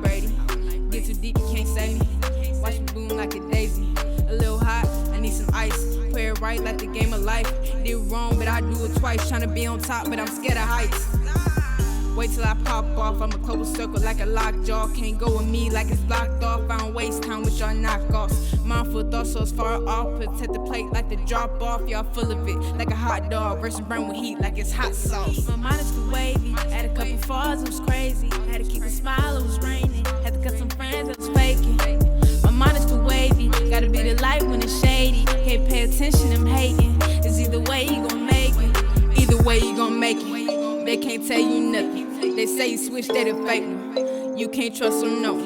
Brady. Get too deep, you can't save me. Watch me bloom like a daisy. A little hot, I need some ice. Play it right like the game of life. Did wrong, but I do it twice. Tryna be on top, but I'm scared of heights. Wait till I pop off, I'm a close circle like a lockjaw. Can't go with me like it's blocked off. I don't waste time with y'all knockoffs. Mindful thoughts so it's far off. Protect the plate like the drop off. Y'all full of it like a hot dog. Versus burn with heat like it's hot sauce. My mind is too wavy. Had a couple falls, it was crazy. Had to keep a smile, it was raining. Had to cut some friends, it was faking. My mind is too wavy. Gotta be the light when it's shady. Can't pay attention, I'm hating. It's either way you gon' make it. Either way you gon' make it. They can't tell you nothing. They say you switch, they the fake one. You can't trust them, no.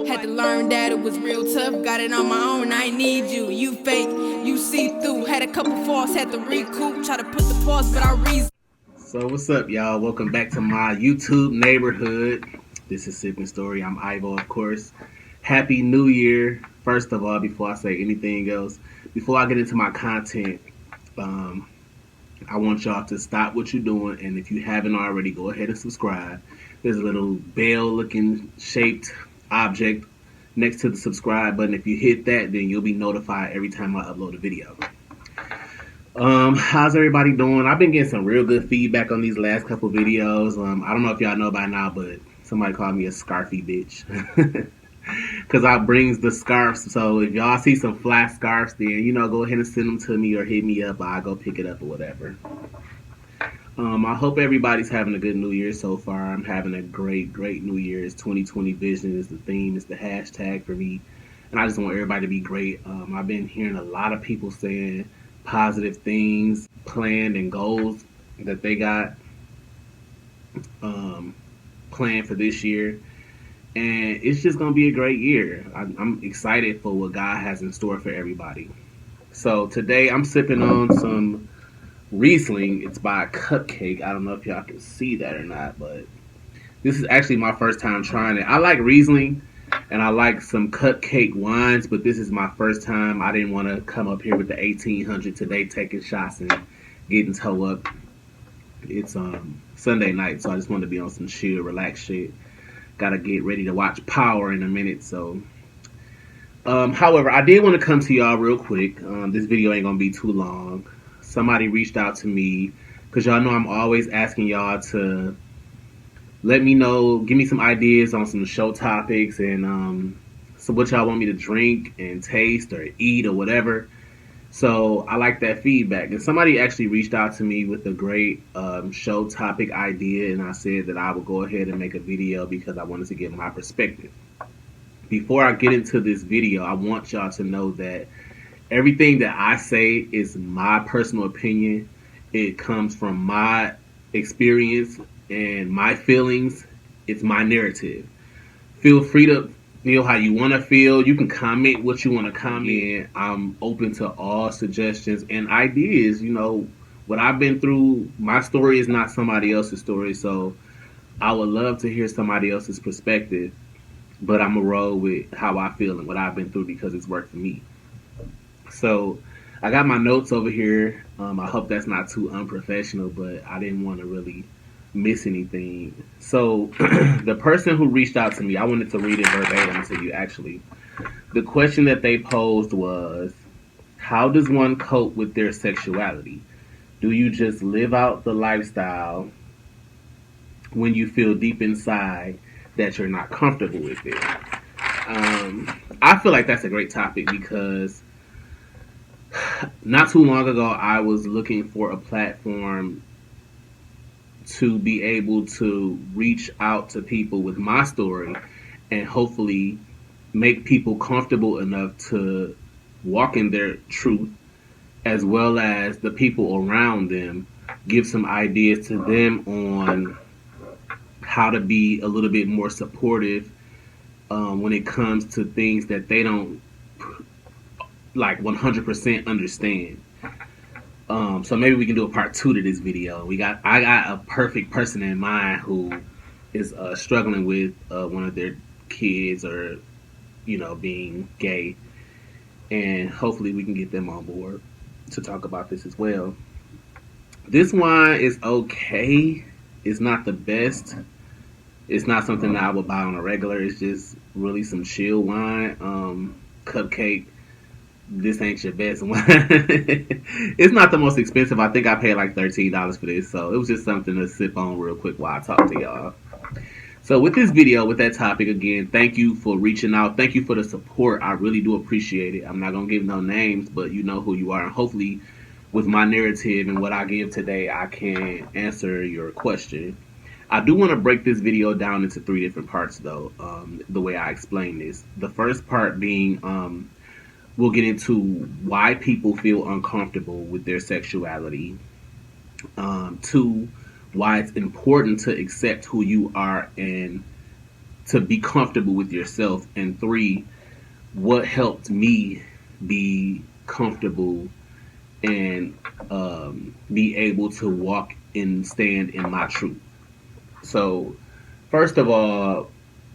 Had to learn that it was real tough. Got it on my own, I ain't need you. You fake, you see through. Had a couple falls, had to recoup. Try to put the pause, but I reason. So what's up, y'all? Welcome back to my YouTube neighborhood. This is Sipping Story. I'm Ivo, of course. Happy New Year. First of all, before I say anything else, before I get into my content, I want y'all to stop what you're doing, and if you haven't already, go ahead and subscribe. There's a little bell-looking shaped object next to the subscribe button. If you hit that, then you'll be notified every time I upload a video. How's everybody doing? I've been getting some real good feedback on these last couple videos. I don't know if y'all know by now, but somebody called me a scarfy bitch. Because I brings the scarves. So if y'all see some flat scarves, then, go ahead and send them to me or hit me up. I'll go pick it up or whatever. I hope everybody's having a good New Year so far. I'm having a great New Year. It's 2020 vision is the theme. It's the hashtag for me. And I just want everybody to be great. I've been hearing a lot of people saying positive things, planned and goals that they got planned for this year. And it's just going to be a great year. I'm excited for what God has in store for everybody. So today I'm sipping on some Riesling. It's by a Cupcake. I don't know if y'all can see that or not, but this is actually my first time trying it. I like Riesling and I like some Cupcake wines, but this is my first time. I didn't want to come up here with the 1800 today taking shots and getting toe up. It's Sunday night, so I just wanted to be on some chill, relaxed shit. Gotta get ready to watch Power in a minute, so. However, I did want to come to y'all real quick. This video ain't gonna be too long. Somebody reached out to me, because y'all know I'm always asking y'all to let me know, give me some ideas on some show topics and so what y'all want me to drink and taste or eat or whatever. So I like that feedback. And somebody actually reached out to me with a great show topic idea, and I said that I would go ahead and make a video because I wanted to give my perspective. Before I get into this video, I want y'all to know that everything that I say is my personal opinion. It comes from my experience and my feelings. It's my narrative. Feel free to feel how you want to feel. You can comment what you want to comment. I'm open to all suggestions and ideas. What I've been through, my story is not somebody else's story, so I would love to hear somebody else's perspective, but I'm going to roll with how I feel and what I've been through because it's worked for me. So I got my notes over here. I hope that's not too unprofessional, but I didn't want to really miss anything. So the person who reached out to me, I wanted to read it verbatim to you actually. The question that they posed was, how does one cope with their sexuality? Do you just live out the lifestyle when you feel deep inside that you're not comfortable with it? I feel like that's a great topic because not too long ago I was looking for a platform to be able to reach out to people with my story and hopefully make people comfortable enough to walk in their truth, as well as the people around them, give some ideas to them on how to be a little bit more supportive when it comes to things that they don't like 100% understand. So maybe we can do a part 2 to this video. I got a perfect person in mind who is struggling with one of their kids or being gay, and hopefully we can get them on board to talk about this as well. This wine is okay. It's not the best. It's not something that I would buy on a regular. It's just really some chill wine, cupcake. This ain't your best wine. It's not the most expensive. I think I paid like $13 for this, so it was just something to sip on real quick while I talk to y'all. So with this video, with that topic again, thank you for reaching out. Thank you for the support. I really do appreciate it. I'm not gonna give no names, but you know who you are, and hopefully, with my narrative and what I give today, I can answer your question. I do want to break this video down into three different parts, though. The way I explain this, the first part being, we'll get into why people feel uncomfortable with their sexuality. Two, why it's important to accept who you are and to be comfortable with yourself. And three, what helped me be comfortable and be able to walk and stand in my truth. So, first of all,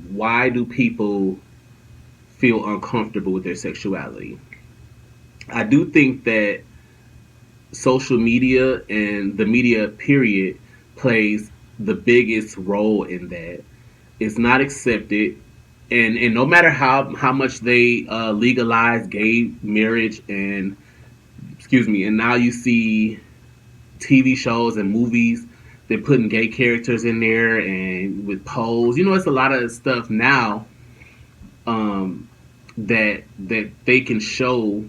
why do people feel uncomfortable with their sexuality? I do think that social media and the media period plays the biggest role in that. It's not accepted, and no matter how much they legalize gay marriage and excuse me, and now you see TV shows and movies, they're putting gay characters in there and with poles. You know, it's a lot of stuff now that they can show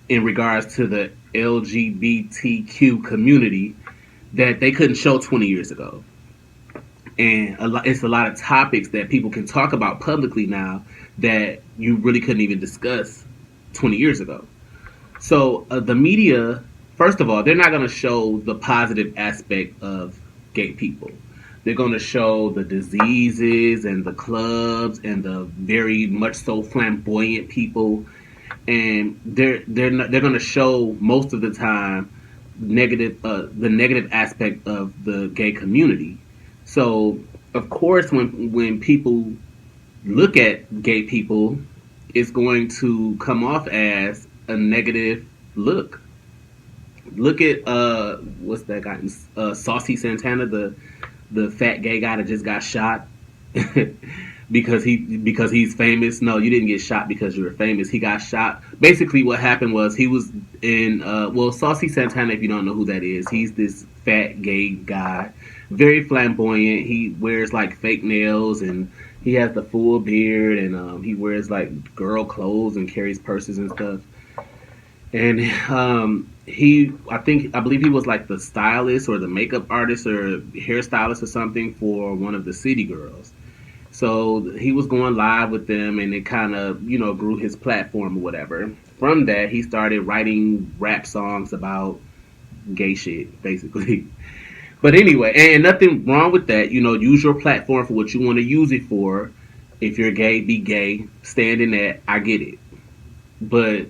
in regards to the LGBTQ community that they couldn't show 20 years ago. And it's a lot of topics that people can talk about publicly now that you really couldn't even discuss 20 years ago. So the media, first of all, they're not going to show the positive aspect of gay people. They're going to show the diseases and the clubs and the very much so flamboyant people, and they're going to show most of the time the negative aspect of the gay community. So of course, when people look at gay people, it's going to come off as a negative look. Look at what's that guy? Saucy Santana, the fat gay guy that just got shot because he's famous. No, you didn't get shot because you were famous. He got shot. Basically, what happened was he was in Saucy Santana. If you don't know who that is, he's this fat gay guy, very flamboyant. He wears like fake nails and he has the full beard and he wears like girl clothes and carries purses and stuff. And I believe he was like the stylist or the makeup artist or hairstylist or something for one of the city girls. So he was going live with them, and it kind of, grew his platform or whatever. From that, he started writing rap songs about gay shit, basically. But anyway, and nothing wrong with that. Use your platform for what you want to use it for. If you're gay, be gay. Stand in that. I get it. But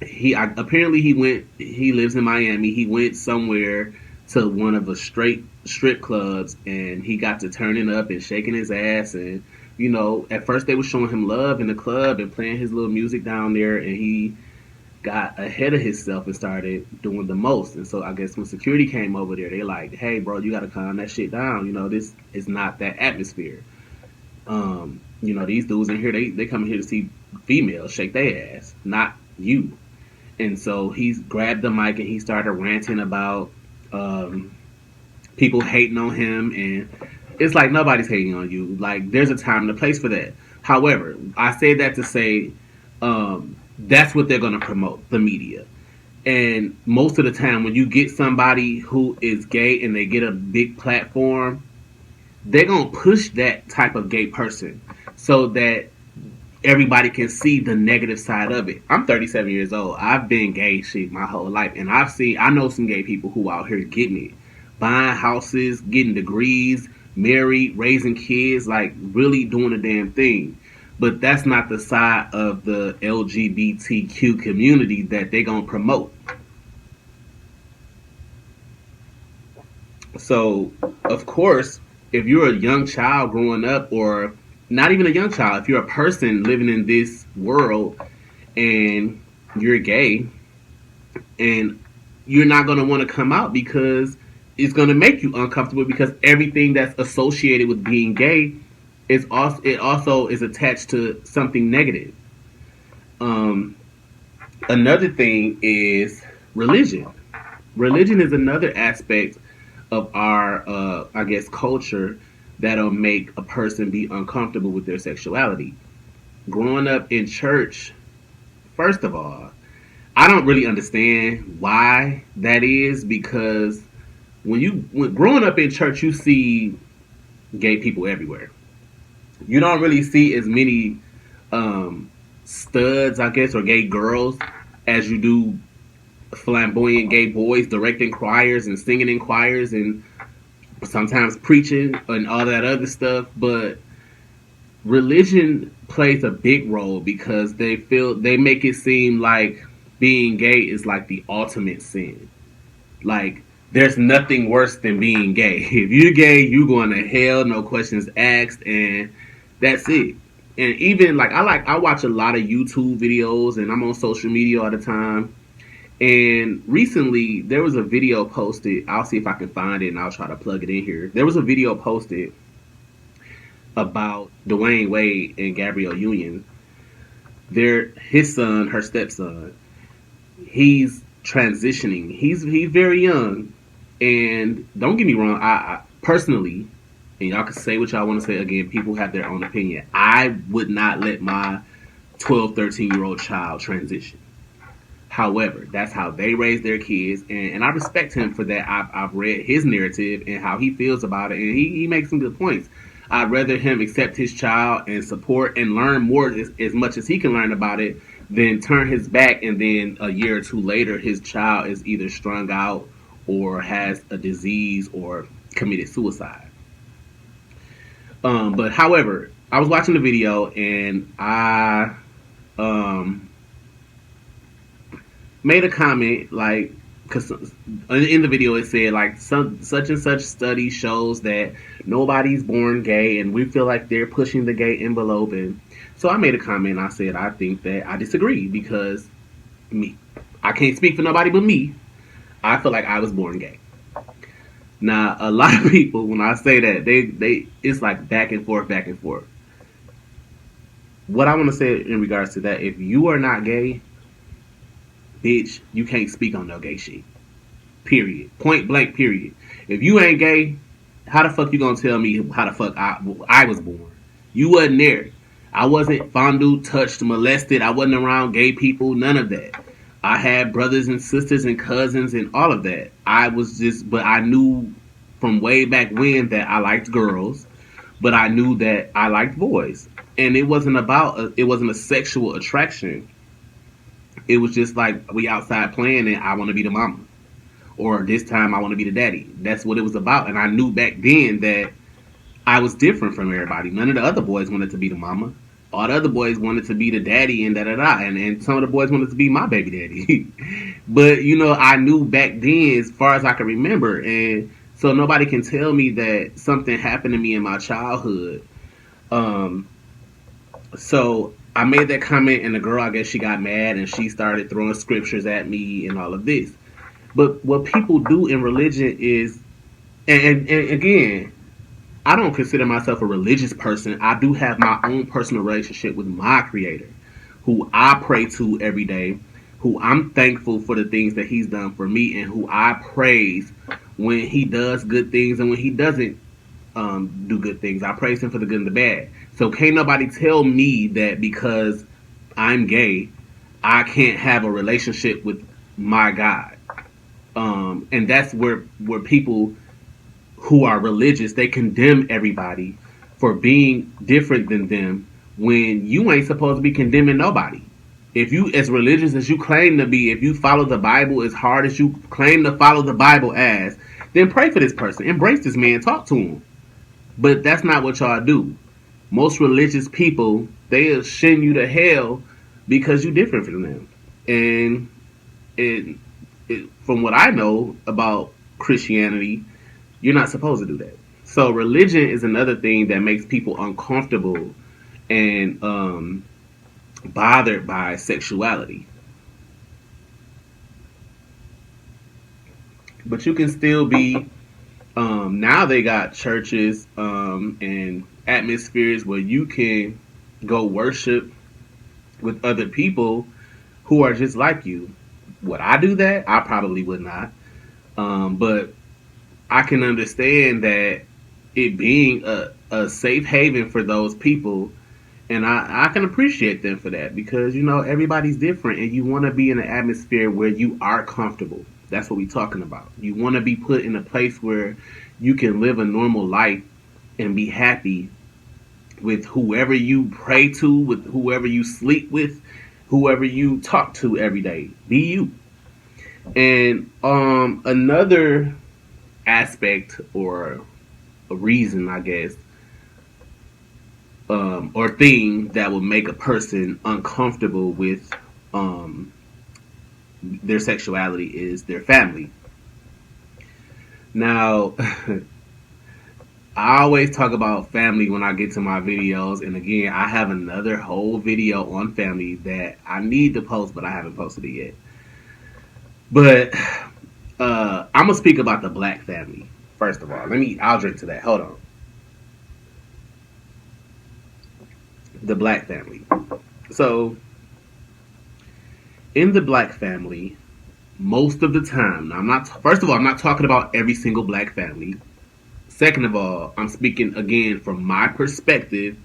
he lives in Miami. He went somewhere to one of the strip clubs, and he got to turning up and shaking his ass. And at first they were showing him love in the club and playing his little music down there, and he got ahead of himself and started doing the most. And so I guess when security came over there, they like, hey bro, you gotta calm that shit down. This is not that atmosphere. These dudes in here, they come here to see females shake their ass, not you. And so he grabbed the mic and he started ranting about people hating on him, and it's like nobody's hating on you. Like, there's a time and a place for that. However, I say that to say that's what they're going to promote, the media. And most of the time when you get somebody who is gay and they get a big platform, they're going to push that type of gay person so that everybody can see the negative side of it. I'm 37 years old. I've been gay shit my whole life, and I know some gay people who out here getting it, buying houses, getting degrees, married, raising kids, like really doing a damn thing. But that's not the side of the LGBTQ community that they gonna promote. So, of course, if you're a young child growing up, or not even a young child, if you're a person living in this world and you're gay, and you're not going to want to come out because is going to make you uncomfortable because everything that's associated with being gay is also it also is attached to something negative. Um, Another thing is religion. Religion is another aspect of our, I guess, culture that'll make a person be uncomfortable with their sexuality. Growing up in church, first of all, I don't really understand why that is because when growing up in church, you see gay people everywhere. You don't really see as many um, studs, I guess, or gay girls as you do flamboyant gay boys directing choirs and singing in choirs and sometimes preaching and all that other stuff. But religion plays a big role because they make it seem like being gay is like the ultimate sin. Like there's nothing worse than being gay. If you're gay, you going to hell, no questions asked, and that's it. And even I watch a lot of YouTube videos and I'm on social media all the time. And recently there was a video posted. I'll see if I can find it and I'll try to plug it in here. There was a video posted about Dwayne Wade and Gabrielle Union. His son, her stepson. He's transitioning. He's very young, and don't get me wrong. I personally, and y'all can say what y'all want to say. Again, people have their own opinion. I would not let my 12, 13-year-old child transition. However, that's how they raise their kids, and I respect him for that. I've read his narrative and how he feels about it, and he makes some good points. I'd rather him accept his child and support and learn more as much as he can learn about it than turn his back and then a year or two later his child is either strung out or has a disease or committed suicide. But however, I was watching the video and I um, made a comment like because in the video it said like such and such study shows that nobody's born gay and we feel like they're pushing the gay envelope. And so I made a comment and I said I think that I disagree because me, I can't speak for nobody but me. I feel like I was born gay. Now a lot of people when I say that they it's like back and forth, back and forth. What I want to say in regards to that, if you are not gay, bitch, you can't speak on no gay shit. Period. Point blank. Period. If you ain't gay, how the fuck you gonna tell me how the fuck I was born? You wasn't there. I wasn't fondled, touched, molested. I wasn't around gay people. None of that. I had brothers and sisters and cousins and all of that. But I knew from way back when that I liked girls, but I knew that I liked boys, and it wasn't it wasn't a sexual attraction. It was just like we outside playing and I want to be the mama. Or this time I want to be the daddy. That's what it was about. And I knew back then that I was different from everybody. None of the other boys wanted to be the mama. All the other boys wanted to be the daddy and da-da-da. And some of the boys wanted to be my baby daddy. But, I knew back then as far as I can remember. And so nobody can tell me that something happened to me in my childhood. So I made that comment, and the girl, I guess she got mad, and she started throwing scriptures at me and all of this. But what people do in religion is, and again, I don't consider myself a religious person. I do have my own personal relationship with my Creator, who I pray to every day, who I'm thankful for the things that He's done for me, and who I praise when He does good things and when He doesn't do good things. I praise Him for the good and the bad. So can't nobody tell me that because I'm gay, I can't have a relationship with my God. And that's where people who are religious, they condemn everybody for being different than them when you ain't supposed to be condemning nobody. If you as religious as you claim to be, if you follow the Bible as hard as you claim to follow the Bible as, then pray for this person. Embrace this man. Talk to him. But that's not what y'all do. Most religious people, they'll send you to hell because you're different from them. And from what I know about Christianity, you're not supposed to do that. So religion is another thing that makes people uncomfortable and bothered by sexuality. But you can still be Now they got churches and atmospheres where you can go worship with other people who are just like you. Would I do that? I probably would not. But I can understand that it being a safe haven for those people, and I can appreciate them for that because everybody's different, and you want to be in an atmosphere where you are comfortable. That's what we're talking about. You want to be put in a place where you can live a normal life and be happy with whoever you pray to, with whoever you sleep with, whoever you talk to every day. Be you. And another aspect or a reason, I guess, or thing that will make a person uncomfortable with their sexuality is their family. Now, I always talk about family when I get to my videos, and again, I have another whole video on family that I need to post, but I haven't posted it yet. But I'm gonna speak about the black family first of all. I'll drink to that. Hold on. The black family. So, in the black family, most of the time, now first of all, I'm not talking about every single black family. Second of all, I'm speaking again from my perspective,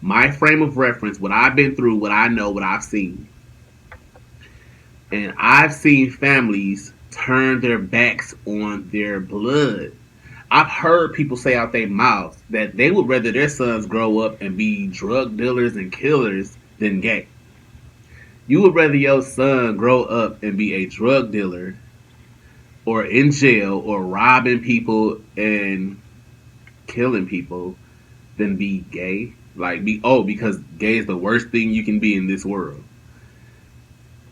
my frame of reference, what I've been through, what I know, what I've seen. And I've seen families turn their backs on their blood. I've heard people say out their mouths that they would rather their sons grow up and be drug dealers and killers than gay. You would rather your son grow up and be a drug dealer or in jail or robbing people and killing people than be gay. Because gay is the worst thing you can be in this world.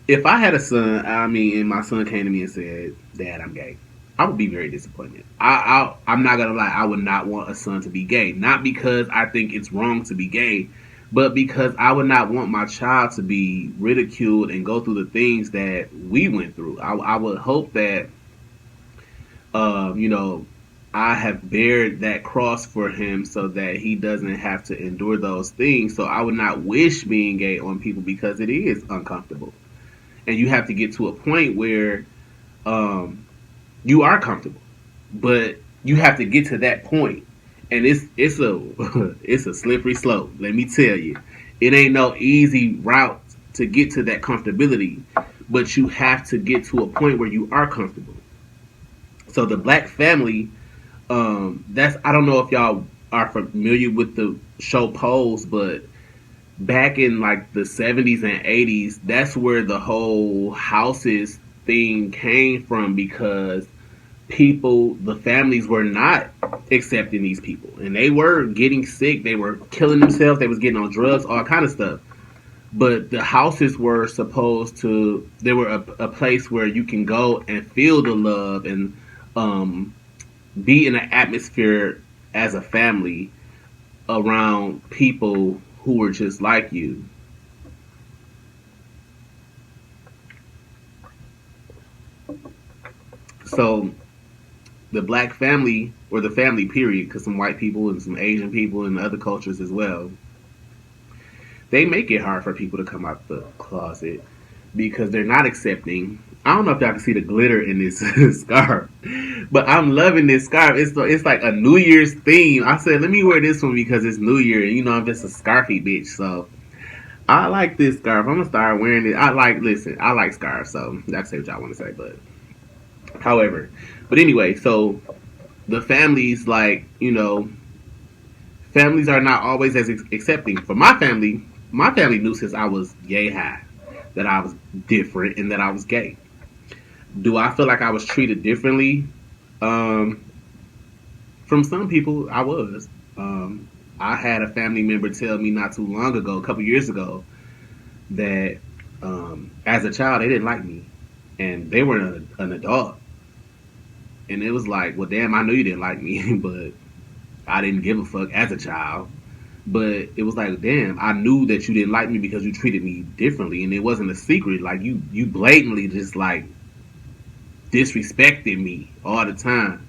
If I had a son, and my son came to me and said, "Dad, I'm gay," I would be very disappointed. I'm not gonna lie, I would not want a son to be gay. Not because I think it's wrong to be gay, but because I would not want my child to be ridiculed and go through the things that we went through. I would hope that, I have bared that cross for him so that he doesn't have to endure those things. So I would not wish being gay on people because it is uncomfortable. And you have to get to a point where you are comfortable. But you have to get to that point. And it's a it's a slippery slope, let me tell you. It ain't no easy route to get to that comfortability, but you have to get to a point where you are comfortable. So the black family, I don't know if y'all are familiar with the show Pose, but back in like the 70s and 80s, that's where the whole houses thing came from because the families were not accepting these people. And they were getting sick, they were killing themselves, they was getting on drugs, all kind of stuff. But the houses were they were a place where you can go and feel the love and be in an atmosphere as a family around people who were just like you. So the black family, or the family period, because some white people and some Asian people and other cultures as well, they make it hard for people to come out the closet because they're not accepting. I don't know if y'all can see the glitter in this scarf, but I'm loving this scarf. It's like a New Year's theme. I said, let me wear this one because it's New Year, and I'm just a scarfy bitch, so I like this scarf. I'm gonna start wearing it. I like scarves, so that's what y'all want to say, but however, but anyway, so the families, families are not always as accepting. For my family knew since I was yay high that I was different and that I was gay. Do I feel like I was treated differently? From some people, I was. I had a family member tell me not too long ago, a couple years ago, that as a child they didn't like me, and they were an adult, and it was like, well, damn, I knew you didn't like me, but I didn't give a fuck as a child. But it was like, damn, I knew that you didn't like me because you treated me differently, and it wasn't a secret. Like you blatantly just like disrespected me all the time.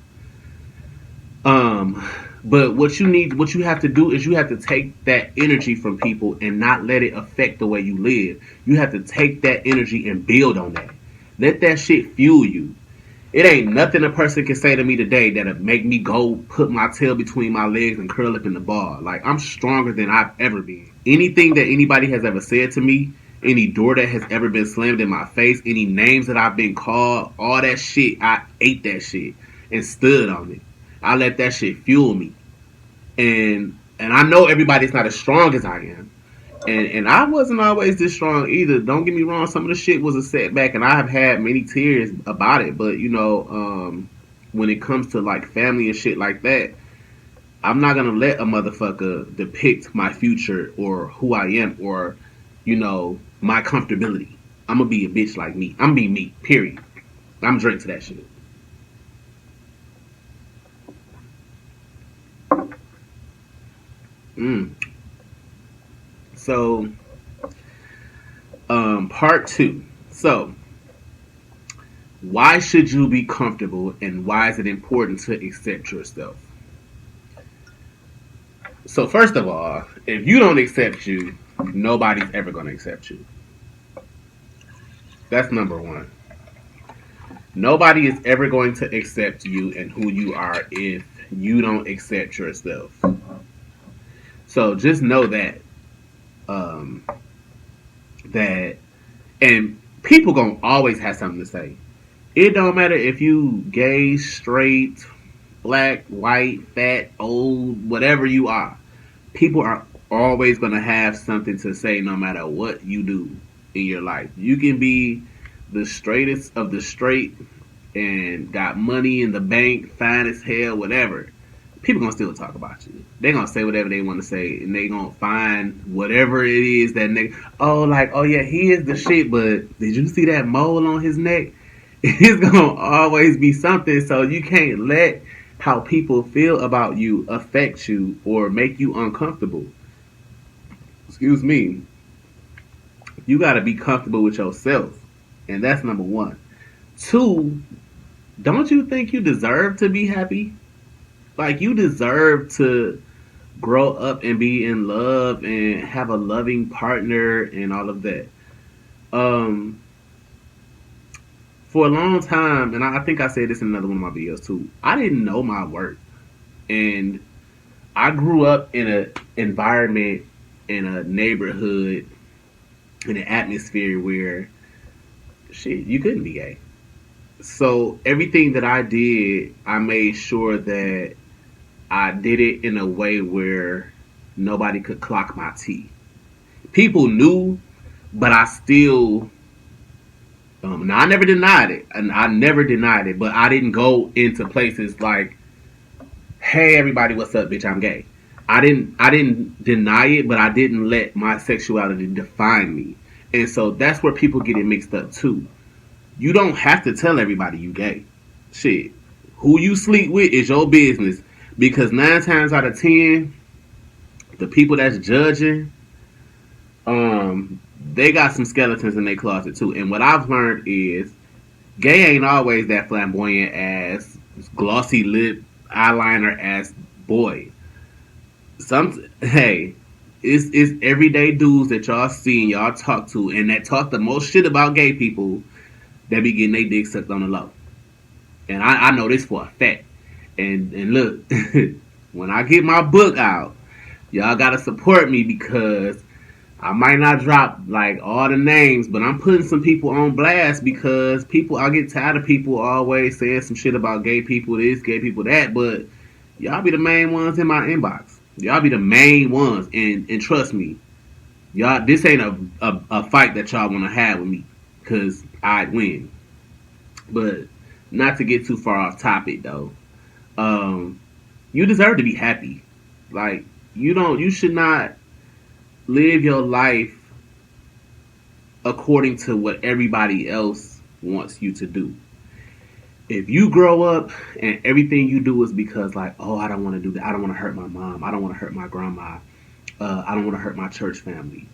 Um, but what you have to do is you have to take that energy from people and not let it affect the way you live. You have to take that energy and build on that. Let that shit fuel you. It ain't nothing a person can say to me today that'll make me go put my tail between my legs and curl up in the ball. Like, I'm stronger than I've ever been. Anything that anybody has ever said to me, any door that has ever been slammed in my face, any names that I've been called, all that shit, I ate that shit and stood on it. I let that shit fuel me. And I know everybody's not as strong as I am. And I wasn't always this strong either. Don't get me wrong. Some of the shit was a setback, and I have had many tears about it. But when it comes to like family and shit like that, I'm not gonna let a motherfucker depict my future or who I am or my comfortability. I'm gonna be a bitch like me. I'm gonna be me. Period. I'm drink to that shit. Mm. So, part two. So, why should you be comfortable and why is it important to accept yourself? So, first of all, if you don't accept you, nobody's ever going to accept you. That's number one. Nobody is ever going to accept you and who you are if you don't accept yourself. So, just know that. Um, that and people gonna always have something to say. It don't matter if you gay, straight, black, white, fat, old, whatever you are. People are always gonna have something to say no matter what you do in your life. You can be the straightest of the straight and got money in the bank, fine as hell, whatever. People gonna still talk about you. They gonna say whatever they want to say, and they gonna find whatever it is that oh yeah, he is the shit, but did you see that mole on his neck? It's gonna always be something. So you can't let how people feel about you affect you or make you uncomfortable. Excuse me. You gotta be comfortable with yourself, and that's number one. Two, don't you think you deserve to be happy? Like, you deserve to grow up and be in love and have a loving partner and all of that. Um, for a long time, and I think I said this in another one of my videos too, I didn't know my worth. And I grew up in an environment, in a neighborhood, in an atmosphere where, shit, you couldn't be gay. So everything that I did, I made sure that I did it in a way where nobody could clock my teeth. People knew, but I still, now I never denied it, and I never denied it, but I didn't go into places like, "Hey, everybody, what's up, bitch? I'm gay." I didn't deny it, but I didn't let my sexuality define me, and so that's where people get it mixed up too. You don't have to tell everybody you gay. Shit, who you sleep with is your business. Because 9 times out of 10, the people that's judging, they got some skeletons in their closet too. And what I've learned is, gay ain't always that flamboyant ass, glossy lip, eyeliner ass boy. Hey, it's everyday dudes that y'all see and y'all talk to, and that talk the most shit about gay people that be getting their dick sucked on the low. And I know this for a fact. And look, when I get my book out, y'all gotta support me because I might not drop like all the names, but I'm putting some people on blast because I get tired of people always saying some shit about gay people this, gay people that, but y'all be the main ones in my inbox. Y'all be the main ones, and trust me, y'all, this ain't a fight that y'all want to have with me because I'd win. But not to get too far off topic though. You deserve to be happy. Like, you should not live your life according to what everybody else wants you to do. If you grow up and everything you do is because like, oh, I don't want to do that. I don't want to hurt my mom. I don't want to hurt my grandma. I don't want to hurt my church family.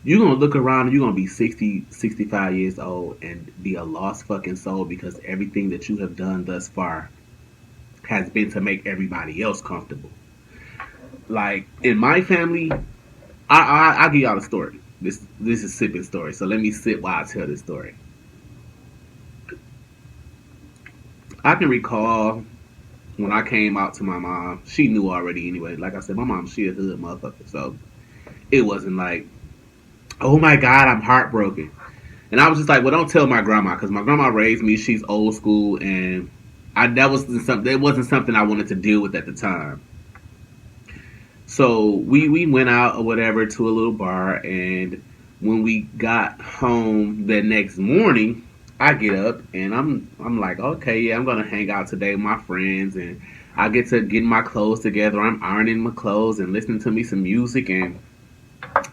You're going to look around and you're going to be 60, 65 years old and be a lost fucking soul because everything that you have done thus far has been to make everybody else comfortable. Like in my family, I'll give y'all a story. This is sipping story. So let me sip while I tell this story. I can recall when I came out to my mom. She knew already anyway. Like I said, my mom, she a hood motherfucker. So it wasn't like, oh my God, I'm heartbroken. And I was just like, well, don't tell my grandma, because my grandma raised me. She's old school, and that wasn't something I wanted to deal with at the time. So we went out or whatever to a little bar, and when we got home the next morning, I get up and I'm like, okay, yeah, I'm gonna hang out today with my friends, and I get to get my clothes together. I'm ironing my clothes and listening to me some music, and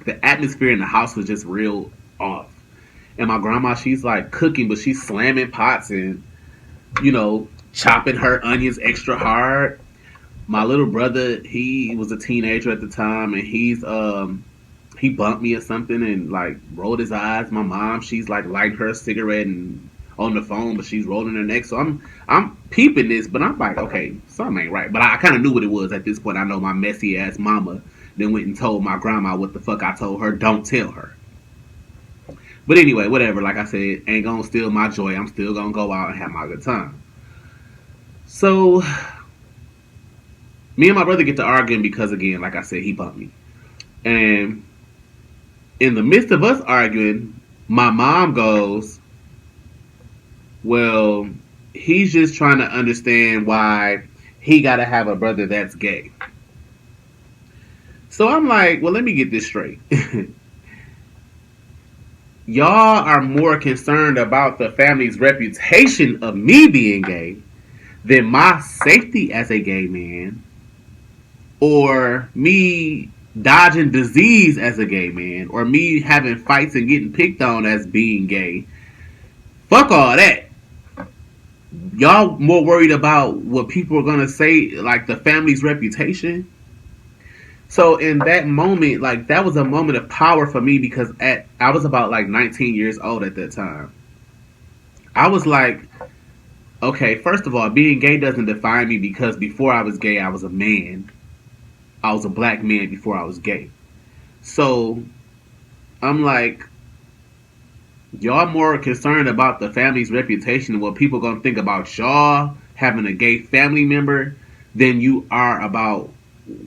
the atmosphere in the house was just real off. And my grandma, she's like cooking, but she's slamming pots and, chopping her onions extra hard. My little brother, he was a teenager at the time, and he bumped me or something and like rolled his eyes. My mom, she's like lighting her a cigarette and on the phone, but she's rolling her neck. So I'm peeping this, but I'm like, okay, something ain't right. But I kind of knew what it was at this point. I know my messy ass mama then went and told my grandma what the fuck I told her. Don't tell her. But anyway, whatever. Like I said, ain't gonna steal my joy. I'm still gonna go out and have my good time. So me and my brother get to arguing because, again, like I said, he bumped me. And in the midst of us arguing, my mom goes, well, he's just trying to understand why he got to have a brother that's gay. So I'm like, well, let me get this straight. Y'all are more concerned about the family's reputation of me being gay than my safety as a gay man, or me dodging disease as a gay man, or me having fights and getting picked on as being gay. Fuck all that. Y'all more worried about what people are gonna say, like the family's reputation. So in that moment, like that was a moment of power for me, because I was about like 19 years old at that time. I was like, okay, first of all, being gay doesn't define me, because before I was gay, I was a man. I was a black man before I was gay. So I'm like, y'all more concerned about the family's reputation and what people gonna think about y'all having a gay family member than you are about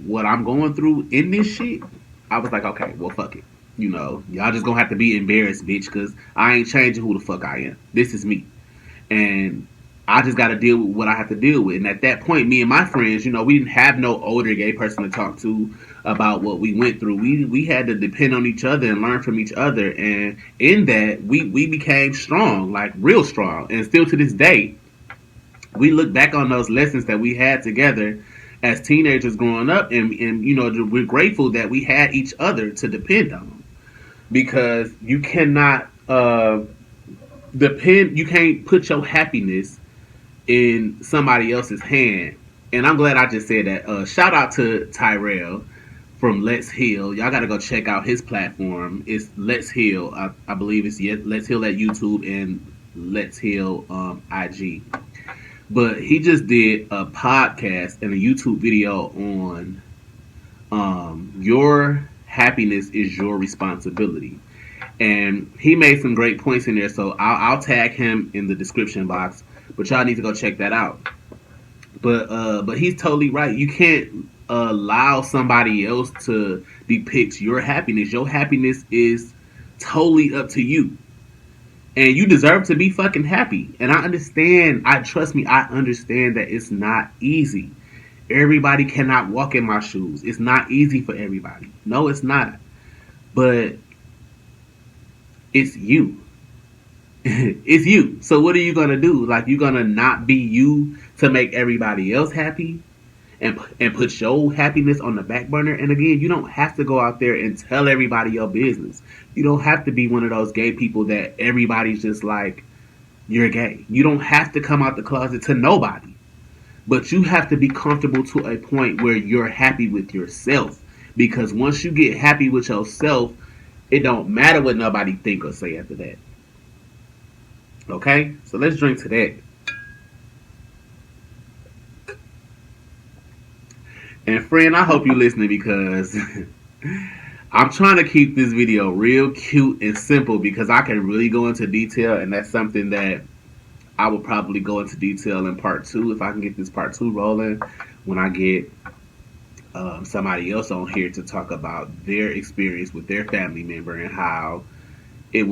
what I'm going through in this shit. I was like, okay, well, fuck it. Y'all just gonna have to be embarrassed, bitch, because I ain't changing who the fuck I am. This is me. And I just got to deal with what I have to deal with. And at that point, me and my friends, we didn't have no older gay person to talk to about what we went through. We had to depend on each other and learn from each other. And in that, we became strong, like real strong. And still to this day, we look back on those lessons that we had together as teenagers growing up. And we're grateful that we had each other to depend on. Because you cannot you can't put your happiness in somebody else's hand. And I'm glad I just said that. Shout out to Tyrell from Let's Heal. Y'all gotta go check out his platform. It's Let's Heal. I believe it's Let's Heal at YouTube and Let's Heal IG. But he just did a podcast and a YouTube video on your happiness is your responsibility. And he made some great points in there, so I'll tag him in the description box. But y'all need to go check that out. But he's totally right. You can't allow somebody else to depict your happiness. Your happiness is totally up to you. And you deserve to be fucking happy. And I understand, trust me, I understand that it's not easy. Everybody cannot walk in my shoes. It's not easy for everybody. No, it's not. But it's you. It's you. So what are you going to do? Like, you're going to not be you to make everybody else happy and put your happiness on the back burner? And again, you don't have to go out there and tell everybody your business. You don't have to be one of those gay people that everybody's just like, you're gay. You don't have to come out the closet to nobody. But you have to be comfortable to a point where you're happy with yourself. Because once you get happy with yourself, it don't matter what nobody think or say after that. Okay? So let's drink to that. And friend, I hope you're listening because I'm trying to keep this video real cute and simple because I can really go into detail, and that's something that I will probably go into detail in part two if I can get this part two rolling. When I get somebody else on here to talk about their experience with their family member and how it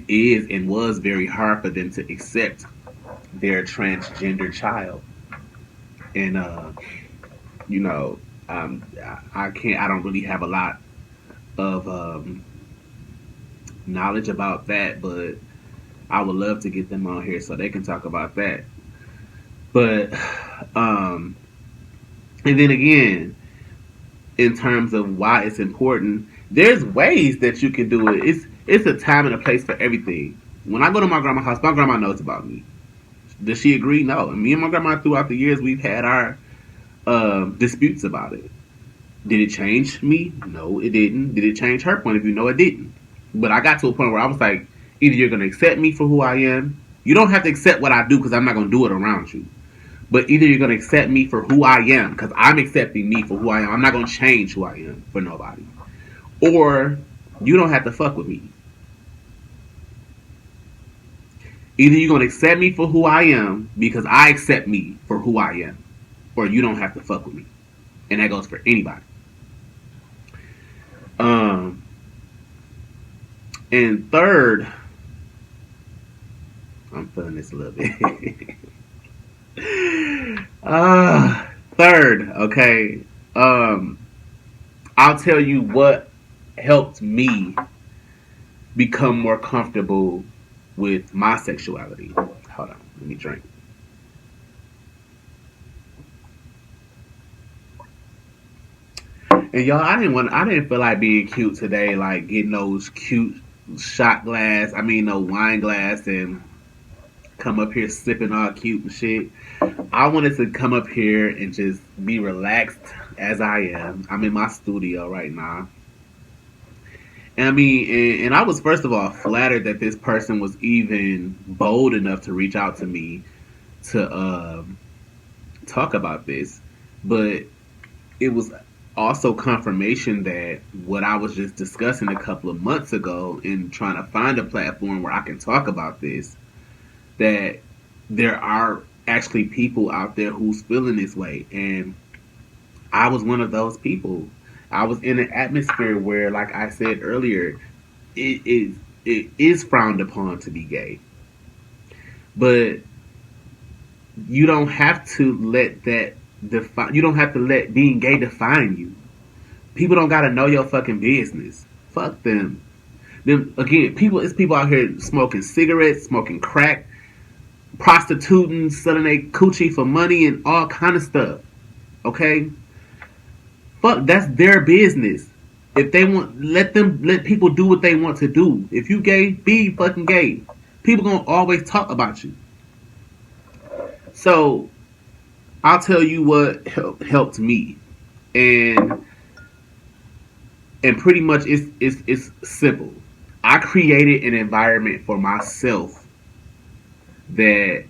is, and was very hard for them to accept their transgender child. And you know, I don't really have a lot of knowledge about that, but I would love to get them on here so they can talk about that. But um, and then again, in terms of why it's important, there's ways that you can do it. It's a time and a place for everything. When I go to my grandma's house, my grandma knows about me. Does she agree? No. And me and my grandma, throughout the years, we've had our disputes about it. Did it change me? No, it didn't. Did it change her point of view? No, it didn't. But I got to a point where I was like, either you're going to accept me for who I am. You don't have to accept what I do because I'm not going to do it around you. But either you're going to accept me for who I am because I'm accepting me for who I am. I'm not going to change who I am for nobody. Or you don't have to fuck with me. Either you're going to accept me for who I am because I accept me for who I am. Or you don't have to fuck with me. And that goes for anybody. And third, I'm feeling this a little bit. Third, okay. I'll tell you what helped me become more comfortable with my sexuality. Hold on, let me drink. And y'all, I didn't feel like being cute today, like getting those cute shot glass, no wine glass, and come up here sipping all cute and shit. I wanted to come up here and just be relaxed as I am. I'm in my studio right now. And I was first of all flattered that this person was even bold enough to reach out to me to talk about this. But it was also confirmation that what I was just discussing a couple of months ago in trying to find a platform where I can talk about this, that there are actually people out there who's feeling this way. And I was one of those people. I was in an atmosphere where, like I said earlier, it is frowned upon to be gay. But you don't have to let that you don't have to let being gay define you. People don't gotta know your fucking business. Fuck them. Then again, it's people out here smoking cigarettes, smoking crack, prostituting, selling their coochie for money and all kind of stuff. Okay? Fuck, that's their business. If they want, let people do what they want to do. If you gay, be fucking gay. People gonna always talk about you. So I'll tell you what helped me, and pretty much it's simple. I created an environment for myself that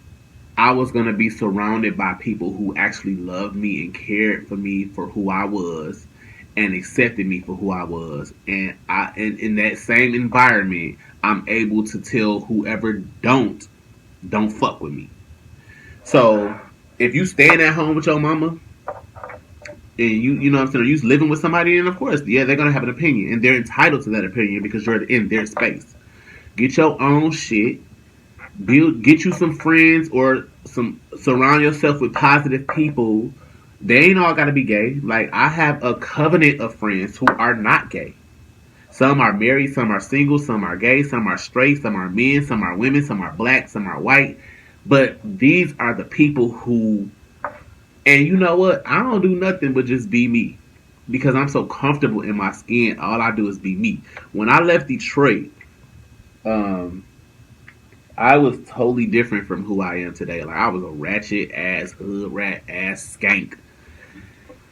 I was gonna be surrounded by people who actually loved me and cared for me for who I was, and accepted me for who I was. And in that same environment, I'm able to tell whoever don't fuck with me. So if you staying at home with your mama and you know what I'm saying, or you living with somebody, and of course, yeah, they're gonna have an opinion, and they're entitled to that opinion because you're in their space. Get your own shit. Get you some friends, or surround yourself with positive people. They ain't all gotta be gay. Like, I have a covenant of friends who are not gay. Some are married, some are single, some are gay, some are straight, some are men, some are women, some are black, some are white. But these are the people who, and you know what? I don't do nothing but just be me. Because I'm so comfortable in my skin, all I do is be me. When I left Detroit, I was totally different from who I am today. Like, I was a ratchet ass, hood rat ass skank.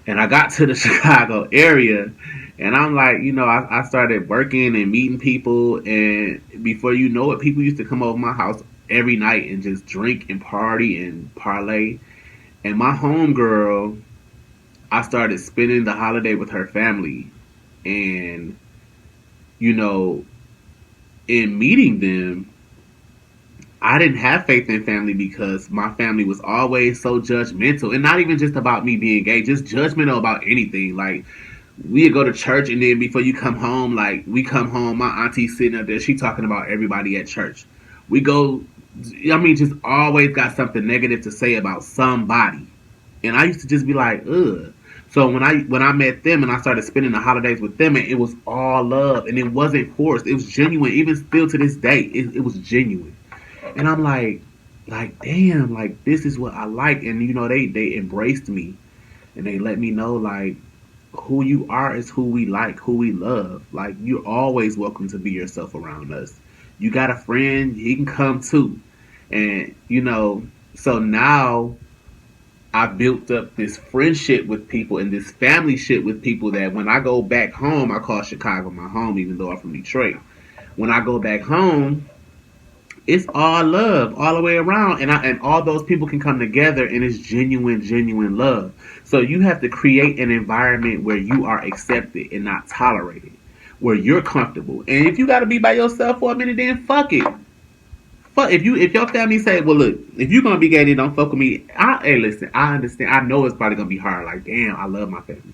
And I got to the Chicago area, and I'm like, I started working and meeting people, and before you know it, people used to come over my house every night and just drink and party and parlay. And my homegirl, I started spending the holiday with her family. And, you know, in meeting them, I didn't have faith in family because my family was always so judgmental. And not even just about me being gay, just judgmental about anything. Like, we'd go to church, and then before you come home, like, we come home, my auntie's sitting up there, she talking about everybody at church. We go, I mean, just always got something negative to say about somebody. And I used to just be like, ugh. So when I met them and I started spending the holidays with them, and it was all love and it wasn't forced. It was genuine. Even still to this day, it was genuine. And I'm like damn, like this is what I like. And you know, they embraced me and they let me know like who you are is who we like, who we love. Like you're always welcome to be yourself around us. You got a friend, he can come too. And you know, so now I built up this friendship with people and this family shit with people that when I go back home, I call Chicago my home, even though I'm from Detroit. When I go back home, it's all love all the way around, and all those people can come together, and it's genuine love. So you have to create an environment where you are accepted and not tolerated, where you're comfortable. And if you got to be by yourself for a minute, then fuck it. Fuck if your family say, well, look, if you're gonna be gay, then don't fuck with me. Hey, listen, I understand. I know it's probably gonna be hard. Like, damn, I love my family,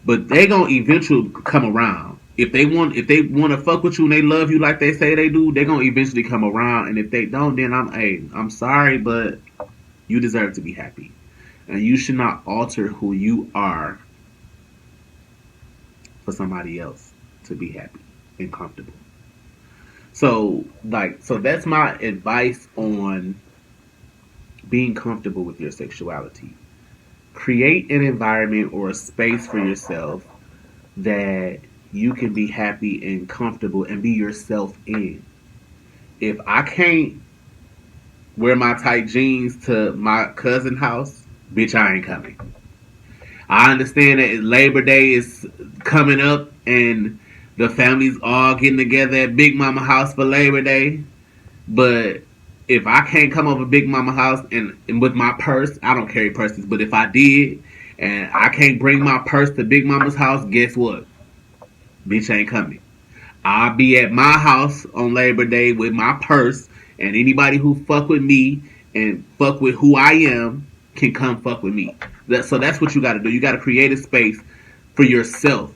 but they gonna eventually come around. If they want to fuck with you and they love you like they say they do, they gonna eventually come around. And if they don't, then I'm sorry, but you deserve to be happy, and you should not alter who you are for somebody else to be happy and comfortable. So that's my advice on being comfortable with your sexuality. Create an environment or a space for yourself that you can be happy and comfortable and be yourself in. If I can't wear my tight jeans to my cousin's house, bitch, I ain't coming. I understand that Labor Day is coming up and the families all getting together at Big Mama house for Labor Day. But if I can't come over Big Mama house and with my purse, I don't carry purses, but if I did and I can't bring my purse to Big Mama's house, guess what? Bitch ain't coming. I'll be at my house on Labor Day with my purse, and anybody who fuck with me and fuck with who I am can come fuck with me. So that's what you got to do. You got to create a space for yourself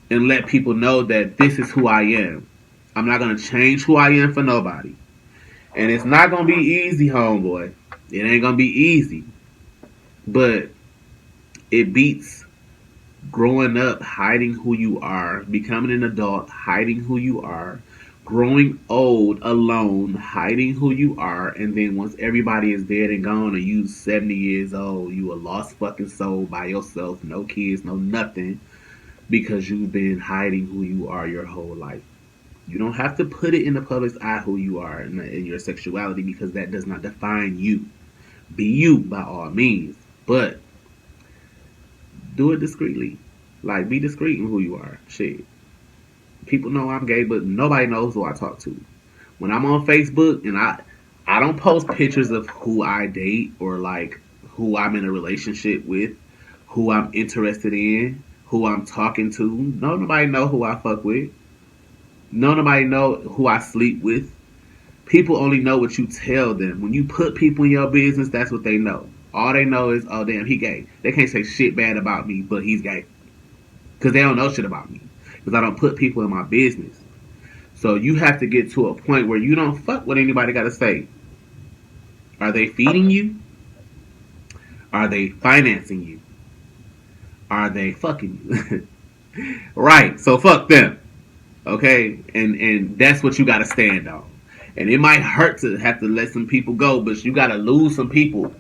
and let people know that this is who I am. I'm not going to change who I am for nobody. And it's not going to be easy, homeboy. It ain't going to be easy. But it beats growing up hiding who you are, becoming an adult hiding who you are, growing old alone hiding who you are, and then once everybody is dead and gone and you 70 years old, you a lost fucking soul by yourself, no kids, no nothing, because you've been hiding who you are your whole life. You don't have to put it in the public's eye who you are in your sexuality, because that does not define you. Be you by all means, but do it discreetly. Like, be discreet in who you are. Shit. People know I'm gay, but nobody knows who I talk to. When I'm on Facebook and I don't post pictures of who I date or like who I'm in a relationship with, who I'm interested in, who I'm talking to. Nobody know who I fuck with. Nobody know who I sleep with. People only know what you tell them. When you put people in your business, that's what they know. All they know is, oh damn, he gay. They can't say shit bad about me, but he's gay. Because they don't know shit about me. Because I don't put people in my business. So you have to get to a point where you don't fuck what anybody got to say. Are they feeding you? Are they financing you? Are they fucking you? Right, so fuck them. Okay? And that's what you got to stand on. And it might hurt to have to let some people go, but you got to lose some people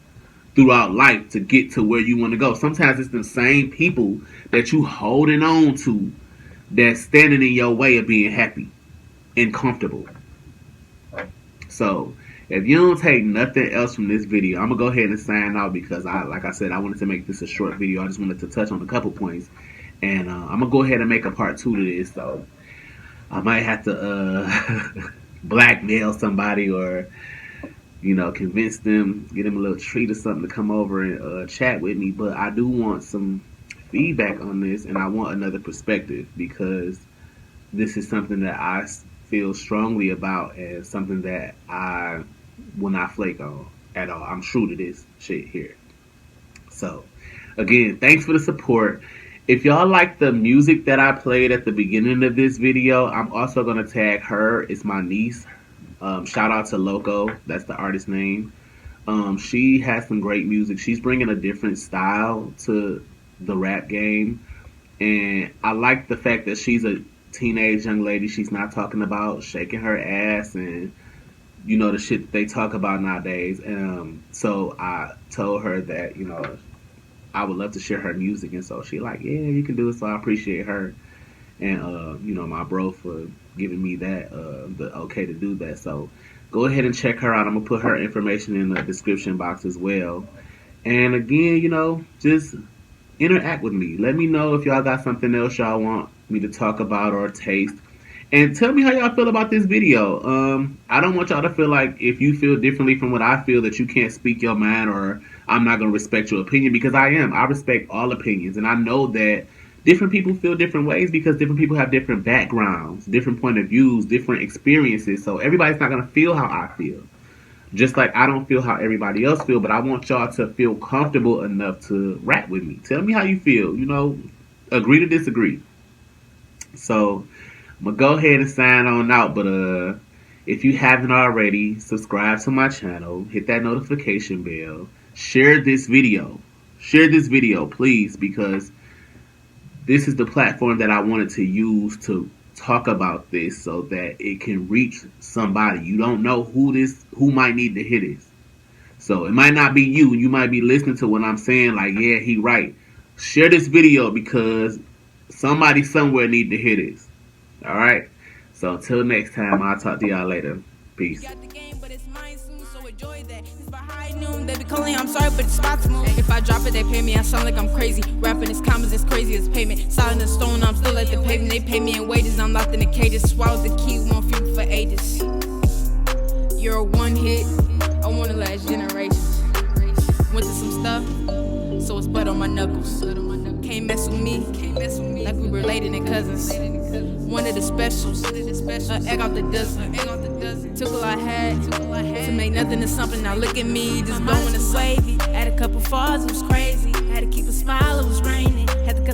throughout life to get to where you want to go. Sometimes it's the same people that you holding on to that's standing in your way of being happy and comfortable. So if you don't take nothing else from this video, I'm gonna go ahead and sign out, because like I said, I wanted to make this a short video. I just wanted to touch on a couple points, and I'm gonna go ahead and make a part 2 to this. So I might have to blackmail somebody or convince them, get them a little treat or something to come over and chat with me. But I do want some feedback on this, and I want another perspective because this is something that I feel strongly about and something that I will not flake on at all. I'm true to this shit here. So, again, thanks for the support. If y'all like the music that I played at the beginning of this video, I'm also going to tag her. It's my niece. Shout out to Loco. That's the artist name. She has some great music. She's bringing a different style to the rap game. And I like the fact that she's a teenage young lady. She's not talking about shaking her ass and the shit that they talk about nowadays. So I told her that I would love to share her music, and so she like, yeah, you can do it. So I appreciate her and my bro for giving me that the okay to do that. So go ahead and check her out. I'm gonna put her information in the description box as well. And again, just interact with me. Let me know if y'all got something else y'all want me to talk about or taste. And tell me how y'all feel about this video. I don't want y'all to feel like if you feel differently from what I feel that you can't speak your mind or I'm not going to respect your opinion, because I am. I respect all opinions. And I know that different people feel different ways because different people have different backgrounds, different point of views, different experiences. So everybody's not going to feel how I feel. Just like I don't feel how everybody else feel, but I want y'all to feel comfortable enough to rap with me. Tell me how you feel. Agree to disagree. So I'm going to go ahead and sign on out. But if you haven't already, subscribe to my channel. Hit that notification bell. Share this video. Share this video, please, because this is the platform that I wanted to use to talk about this so that it can reach somebody. You don't know who might need to hear this. So it might not be you. You might be listening to what I'm saying like, yeah, he right. Share this video because somebody somewhere need to hear this. All right? So until next time, I'll talk to y'all later. Peace. They be calling, I'm sorry, but the spots move. If I drop it, they pay me. I sound like I'm crazy. Rapping is commas as crazy as payment. Silent as stone, I'm still at the pavement. They pay me in wages, I'm locked in the cages. Swallowed the key, won't feel for ages. You're a one hit, I wanna last generations. Went to some stuff, so it's blood on my knuckles. Can't mess with me, like we related and cousins. One of the specials, egg off the dozen. Took all I had to make nothing to something. Now look at me, just blowing a slave. Add a couple falls, it was crazy.